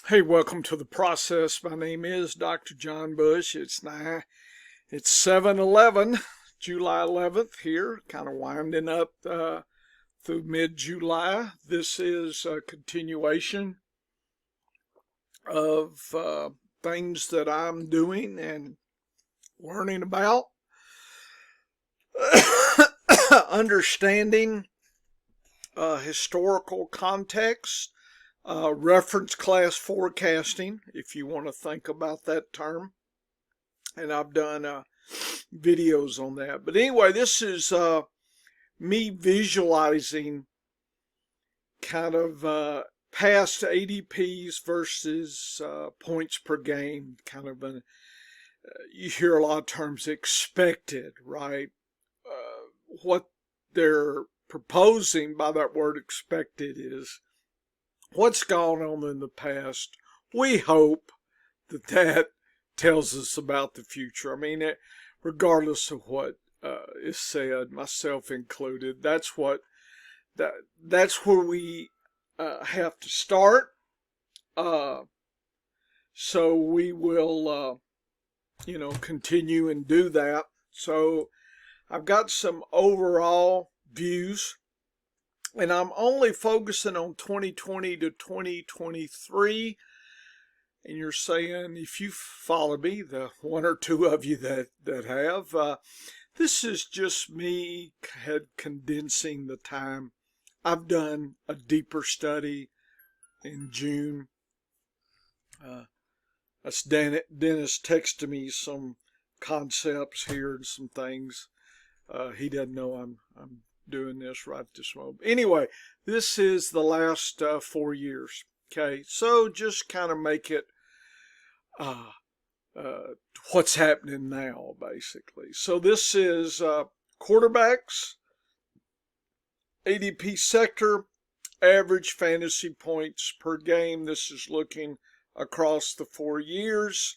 Hey, welcome to the process. My name is Dr. John Bush. It's 7/11, July 11th here, kind of winding up through mid-July. This is a continuation of things that I'm doing and learning about, understanding historical context. Reference class forecasting, if you want to think about that term. And I've done videos on that. But anyway, this is me visualizing kind of past ADPs versus points per game. Kind of you hear a lot of terms expected, right? What they're proposing by that word expected is what's gone on in the past. We hope that tells us about the future. I mean, regardless of what is said, myself included, that's where we have to start. So we will, continue and do that. So I've got some overall views. And I'm only focusing on 2020 to 2023. And you're saying, if you follow me, the one or two of you that have, this is just me condensing the time. I've done a deeper study in June. That's Dennis texted me some concepts here and some things. He doesn't know I'm doing this right this moment. Anyway, this is the last 4 years. Okay, so just kind of make it what's happening now, basically. So this is quarterbacks, ADP sector, average fantasy points per game. This is looking across the 4 years,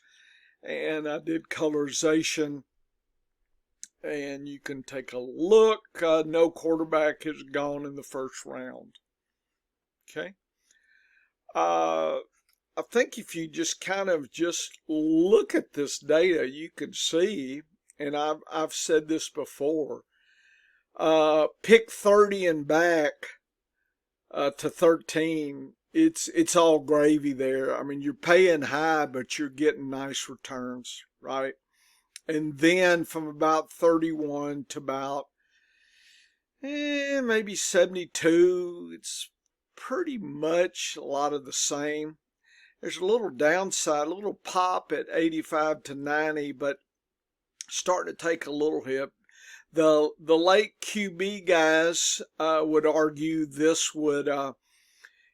and I did colorization. And you can take a look. No quarterback has gone in the first round. Okay. I think if you just kind of just look at this data, you can see, and I've said this before, pick 30 and back to 13. It's all gravy there. I mean, you're paying high, but you're getting nice returns, right? And then from about 31 to about maybe 72, it's pretty much a lot of the same. There's a little downside, a little pop at 85 to 90, but starting to take a little hit. The late QB guys would argue this would,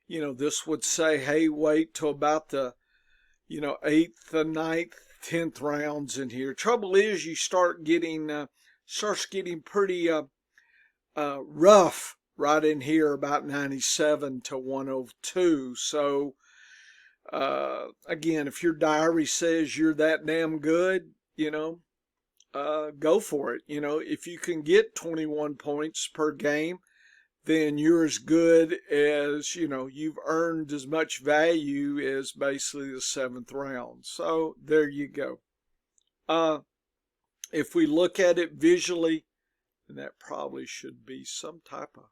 this would say, hey, wait till about the, 8th and 9th. 10th rounds in here. Trouble is, you start getting starts getting pretty rough right in here about 97 to 102. So again, if your diary says you're that damn good, go for it. If you can get 21 points per game, then you're as good as, you've earned as much value as basically the 7th round. So there you go. If we look at it visually, and that probably should be some type of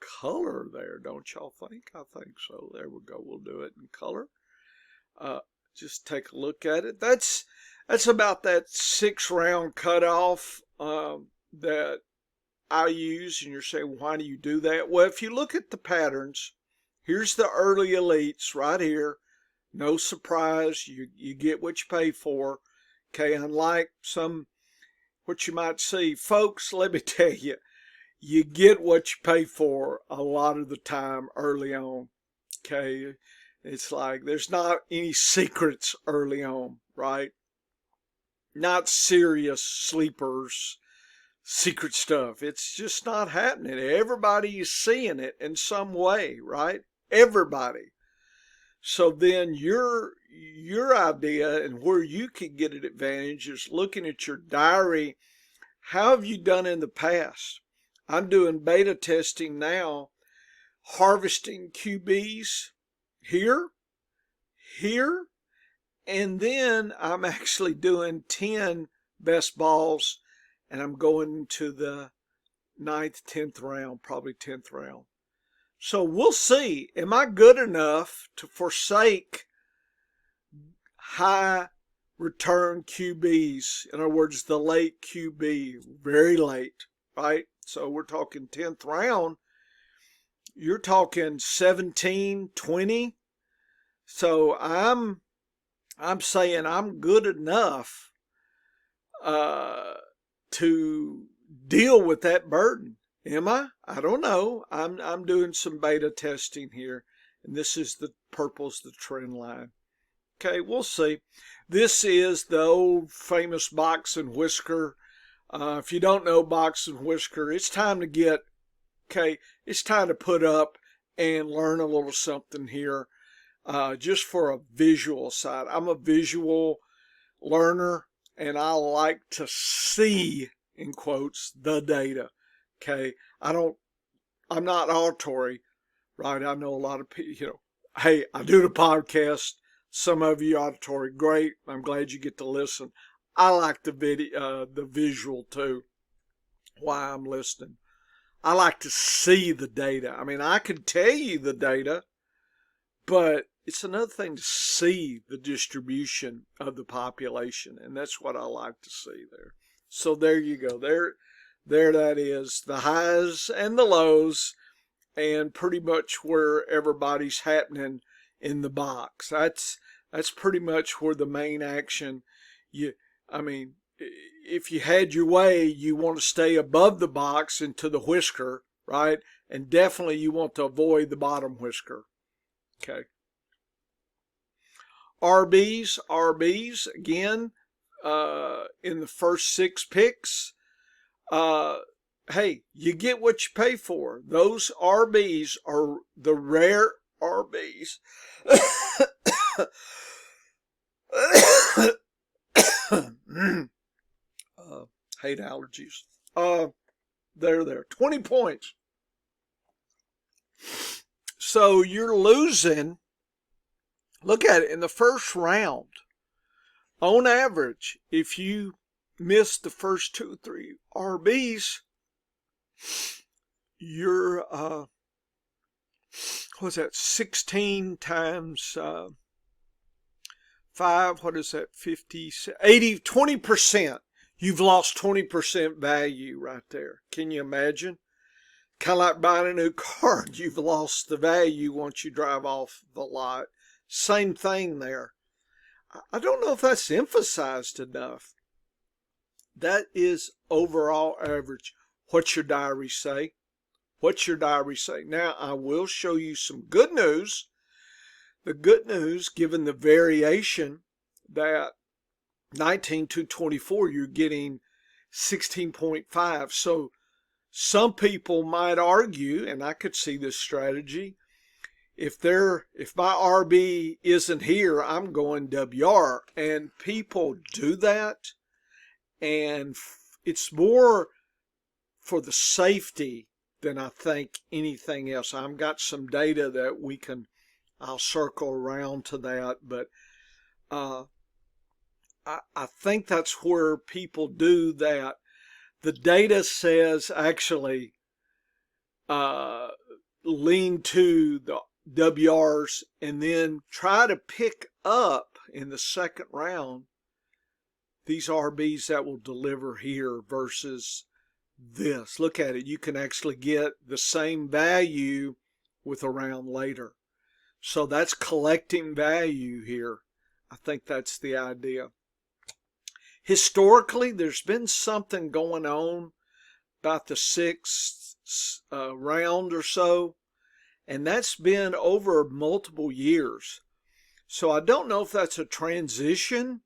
color there, don't y'all think? I think so. There we go. We'll do it in color. Just take a look at it. That's about that 6th round cutoff that I use, and you're saying, why do you do that? Well, if you look at the patterns, here's the early elites right here. No surprise, you get what you pay for. Okay, unlike what you might see. Folks, let me tell you, you get what you pay for a lot of the time early on. Okay, it's like there's not any secrets early on, right? Not serious sleepers, secret stuff. It's just not happening. Everybody is seeing it in some way, right? Everybody. So then your idea and where you can get an advantage is looking at your diary. How have you done in the past? I'm doing beta testing now, harvesting QBs here, here, and then I'm actually doing 10 best balls, and I'm going to the 9th, 10th round, probably 10th round. So we'll see. Am I good enough to forsake high return QBs? In other words, the late QB, very late, right? So we're talking 10th round. You're talking 17, 20. So I'm saying I'm good enough to deal with that burden. Am I? I don't know. I'm doing some beta testing here, and this is the purple's the trend line. Okay, we'll see. This is the old famous box and whisker. If you don't know box and whisker, it's time to get, okay, it's time to put up and learn a little something here, just for a visual side. I'm a visual learner, and I like to see, in quotes, the data. Okay, I'm not auditory, right? I know a lot of people, hey, I do the podcast. Some of you auditory, great. I'm glad you get to listen. I like the video, the visual too. Why I'm listening. I like to see the data. I mean, I can tell you the data, but it's another thing to see the distribution of the population, and that's what I like to see there. So there you go. There that is, the highs and the lows, and pretty much where everybody's happening in the box. That's pretty much where the main action. I mean, if you had your way, you want to stay above the box and to the whisker, right? And definitely you want to avoid the bottom whisker. Okay. RBs again, in the first 6 picks. Hey, you get what you pay for. Those RBs are the rare RBs. Hate allergies. There. 20 points. So you're losing. Look at it in the first round. On average, if you miss the first 2 or 3 RBs, you're what's that? 16 times 5. What is that? 50, 80, 20%. You've lost 20% value right there. Can you imagine? Kind of like buying a new car. You've lost the value once you drive off the lot. Same thing there. I don't know if that's emphasized enough. That is overall average. What's your diary say? What's your diary say? Now, I will show you some good news. The good news, given the variation, that 19 to 24, you're getting 16.5. So some people might argue, and I could see this strategy, if my RB isn't here, I'm going WR. And people do that, and it's more for the safety than I think anything else. I've got some data that I'll circle around to that, but I think that's where people do that. The data says actually lean to the WRs and then try to pick up in the second round these RBs that will deliver here versus this. Look at it. You can actually get the same value with a round later. So that's collecting value here. I think that's the idea. Historically, there's been something going on about the 6th round or so, and that's been over multiple years. So I don't know if that's a transition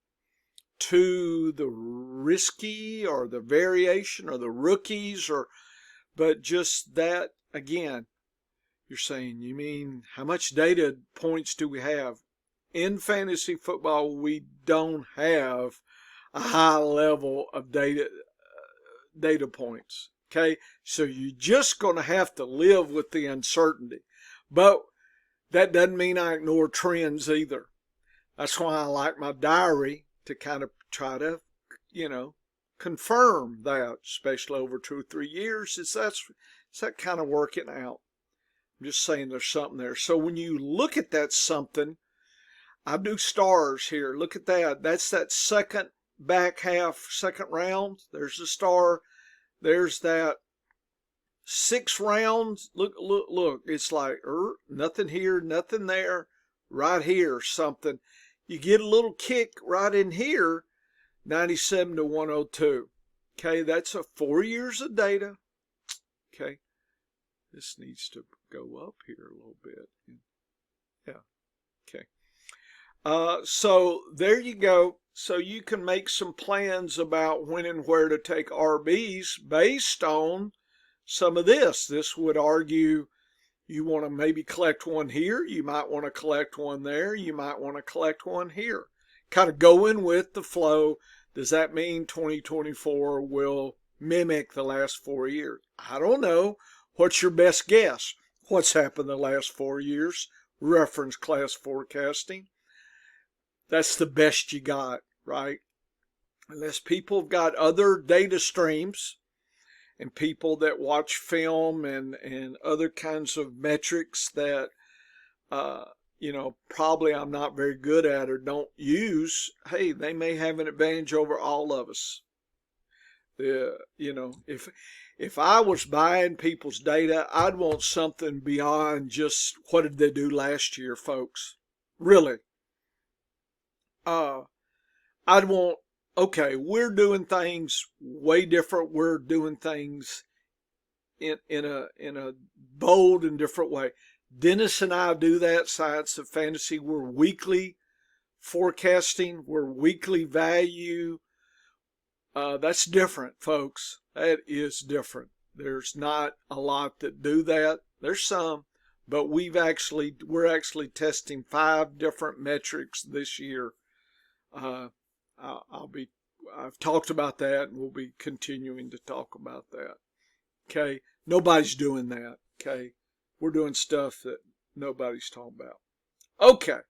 to the risky or the variation or the rookies, but just that, again, you're saying, you mean how much data points do we have? In fantasy football, we don't have a high level of data points. Okay, so you're just going to have to live with the uncertainty. But that doesn't mean I ignore trends either. That's why I like my diary, to kind of try to, confirm that, especially over 2 or 3 years. It's that kind of working out. I'm just saying there's something there. So when you look at that something, I do stars here. Look at that. That's that second back half, second round. There's the star. There's that 6 rounds. Look. It's like nothing here, nothing there. Right here, something. You get a little kick right in here, 97 to 102. Okay, that's a 4 years of data. Okay, this needs to go up here a little bit. Yeah, okay. So there you go. So you can make some plans about when and where to take RBs based on some of this. This would argue you want to maybe collect one here. You might want to collect one there. You might want to collect one here. Kind of going with the flow. Does that mean 2024 will mimic the last 4 years? I don't know. What's your best guess? What's happened the last 4 years? Reference class forecasting. That's the best you got, right? Unless people have got other data streams and people that watch film and other kinds of metrics that, probably I'm not very good at or don't use, hey, they may have an advantage over all of us. If I was buying people's data, I'd want something beyond just what did they do last year, folks. Really. I'd want, okay, we're doing things way different. We're doing things in a bold and different way. Dennis and I do that, Science of Fantasy. We're weekly forecasting. We're weekly value. That's different, folks. That is different. There's not a lot that do that. There's some, but we're actually testing 5 different metrics this year. I've talked about that, and we'll be continuing to talk about that. Okay, nobody's doing that. Okay, we're doing stuff that nobody's talking about. Okay,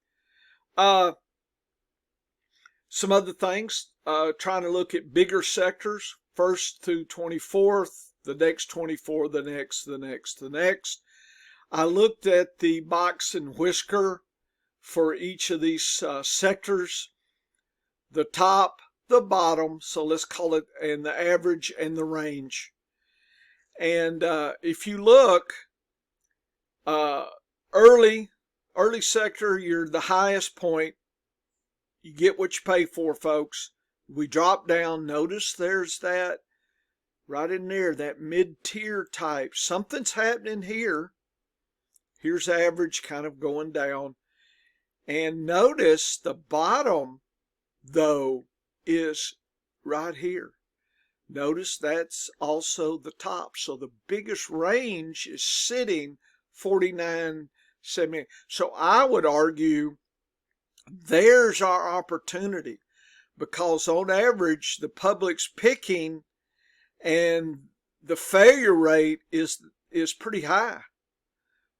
some other things. Trying to look at bigger sectors, 1st through 24th, the next 24, the next. I looked at the box and whisker for each of these sectors. The top, the bottom, so let's call it, and the average and the range. And if you look, early sector, you're the highest point. You get what you pay for, folks. We drop down. Notice there's that right in there, that mid-tier type. Something's happening here. Here's average kind of going down. And notice the bottom, though, is right here. Notice that's also the top. So the biggest range is sitting 49.78. So I would argue there's our opportunity, because on average the public's picking and the failure rate is pretty high,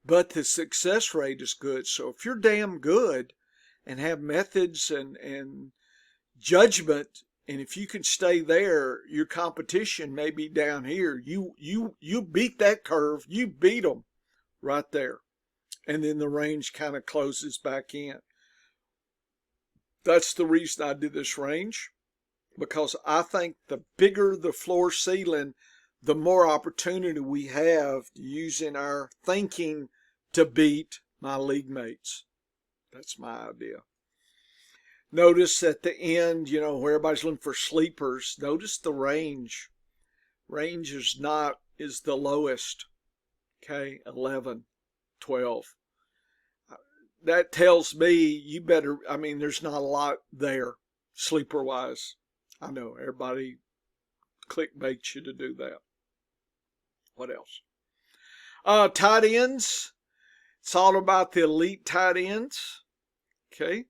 but the success rate is good. So if you're damn good and have methods and judgment, and if you can stay there, your competition may be down here. You beat that curve. You beat them right there. And then the range kind of closes back in. That's the reason I did this range, because I think the bigger the floor ceiling, the more opportunity we have using our thinking to beat my league mates. That's my idea. Notice at the end, where everybody's looking for sleepers, notice the range. Range is the lowest. Okay, 11, 12. That tells me there's not a lot there, sleeper-wise. I know, everybody clickbaits you to do that. What else? Tight ends. It's all about the elite tight ends. Okay.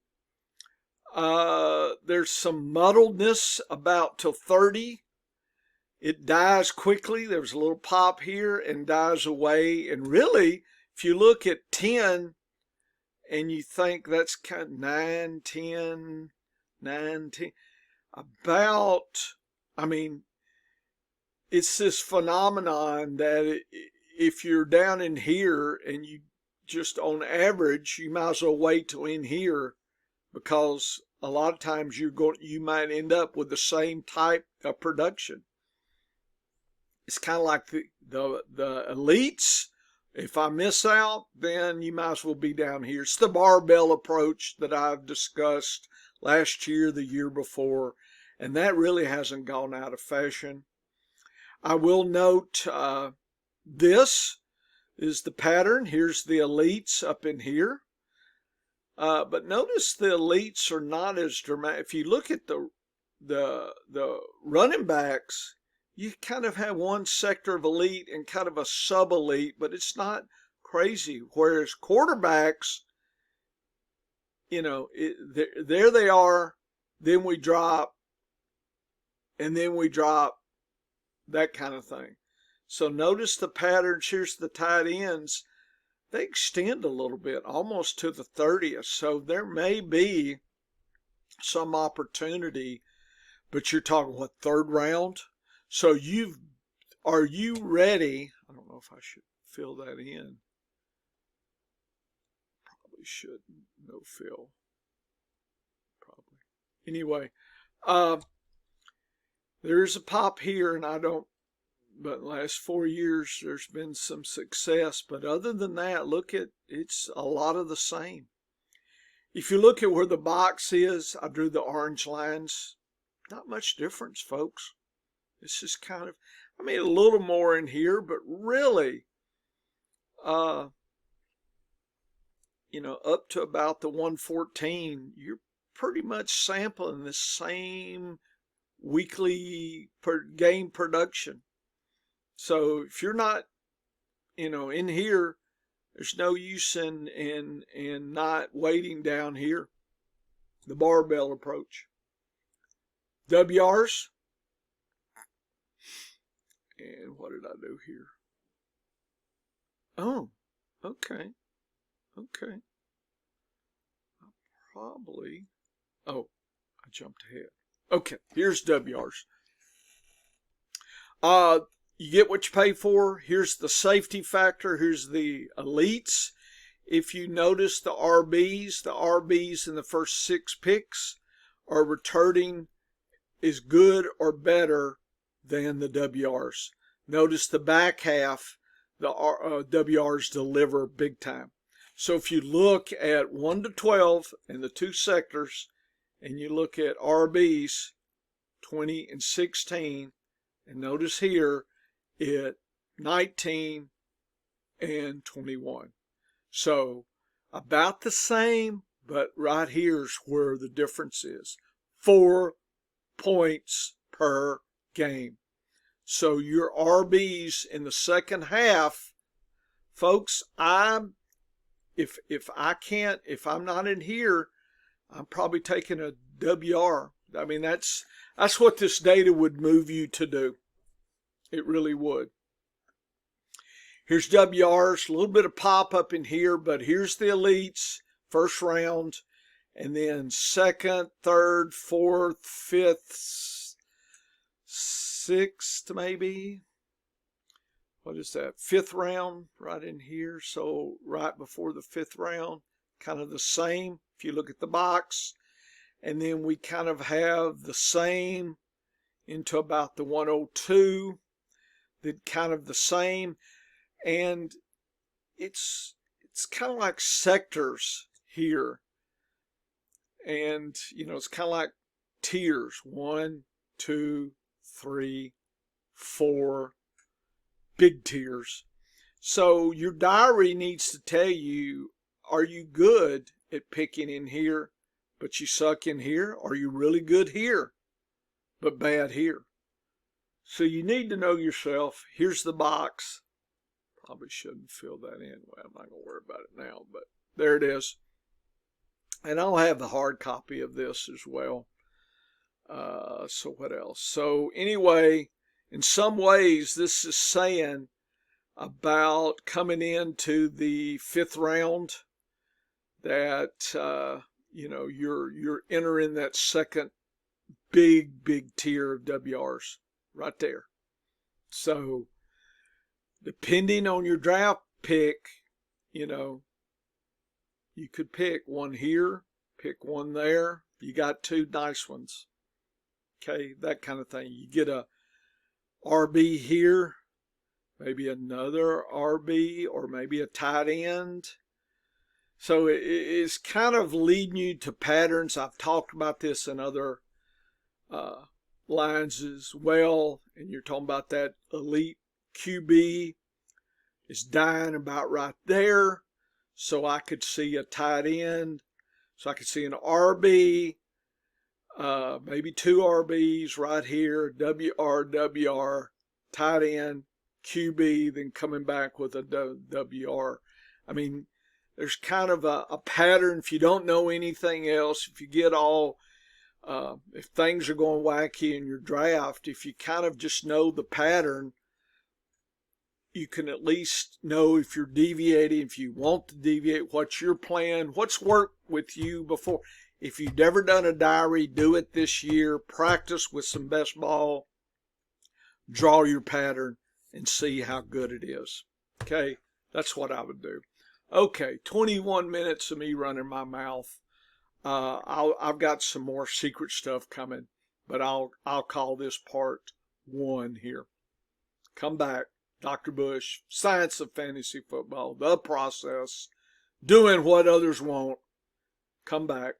There's some muddledness about till 30. It dies quickly. There's a little pop here and dies away. And really, if you look at 10 and you think that's kind of 9, 10, 9, 10, about, I mean, it's this phenomenon that if you're down in here and you just on average, you might as well wait till in here, because a lot of times you might end up with the same type of production. It's kind of like the elites. If I miss out, then you might as well be down here. It's the barbell approach that I've discussed last year, the year before, and that really hasn't gone out of fashion. I will note this is the pattern. Here's the elites up in here. But notice the elites are not as dramatic. If you look at the running backs, you kind of have one sector of elite and kind of a sub-elite, but it's not crazy. Whereas quarterbacks, you know, there they are, then we drop, and then we drop, that kind of thing. So notice the patterns. Here's the tight ends. They extend a little bit, almost to the 30th. So there may be some opportunity, but you're talking, what, third round? So are you ready? I don't know if I should fill that in. Probably shouldn't. No fill. Probably. Anyway, there's a pop here, and but in the last 4 years, there's been some success. But other than that, look at, it's a lot of the same. If you look at where the box is, I drew the orange lines. Not much difference, folks. This is kind of, I mean, a little more in here, but really, you know, up to about the 114, you're pretty much sampling the same weekly per game production. So if you're not, you know, in here, there's no use in not waiting down here. The barbell approach. WRs. And what did I do here? Oh, okay. Okay. Probably. Oh, I jumped ahead. Okay, here's WRs. You get what you pay for. Here's the safety factor. Here's the elites. If you notice the RBs in the first 6 picks are returning is good or better than the WRs. Notice the back half, the WRs deliver big time. So if you look at 1 to 12 in the 2 sectors, and you look at RBs 20 and 16, and notice here at 19 and 21. So about the same, but right here's where the difference is. 4 points per game. So your RBs in the second half, folks, if I'm not in here, I'm probably taking a WR. I mean, that's what this data would move you to do. It really would. Here's WRs, a little bit of pop up in here, but here's the elites, first round, and then second, third, fourth, fifth, sixth, maybe. What is that? 5th round right in here. So right before the 5th round, kind of the same if you look at the box. And then we kind of have the same into about the 102. Then kind of the same. And it's kind of like sectors here. And, you know, it's kind of like tiers. 1, 2, 3, 4. Big tiers. So your diary needs to tell you, are you good at picking in here, but you suck in here? Are you really good here, but bad here? So you need to know yourself. Here's the box. Probably shouldn't fill that in. Well, I'm not going to worry about it now, but there it is. And I'll have the hard copy of this as well. So what else? So anyway, in some ways, this is saying about coming into the 5th round that you're entering that second big tier of WRs right there. So depending on your draft pick, you could pick one here, pick one there. You got two nice ones. Okay, that kind of thing. You get a RB here, maybe another RB, or maybe a tight end. So it's kind of leading you to patterns. I've talked about this in other lines as well. And you're talking about that elite QB is dying about right there. So I could see a tight end. So I could see an RB, maybe two RBs right here, WR, tight end, QB, then coming back with a WR. I mean, there's kind of a pattern. If you don't know anything else, if you get all, if things are going wacky in your draft, if you kind of just know the pattern, you can at least know if you're deviating, if you want to deviate, what's your plan, what's worked with you before. If you've never done a diary, do it this year. Practice with some best ball. Draw your pattern and see how good it is. Okay, that's what I would do. Okay, 21 minutes of me running my mouth. I've got some more secret stuff coming, but I'll call this part 1 here. Come back. Dr. Bush, Science of Fantasy Football, the process, doing what others won't. Come back.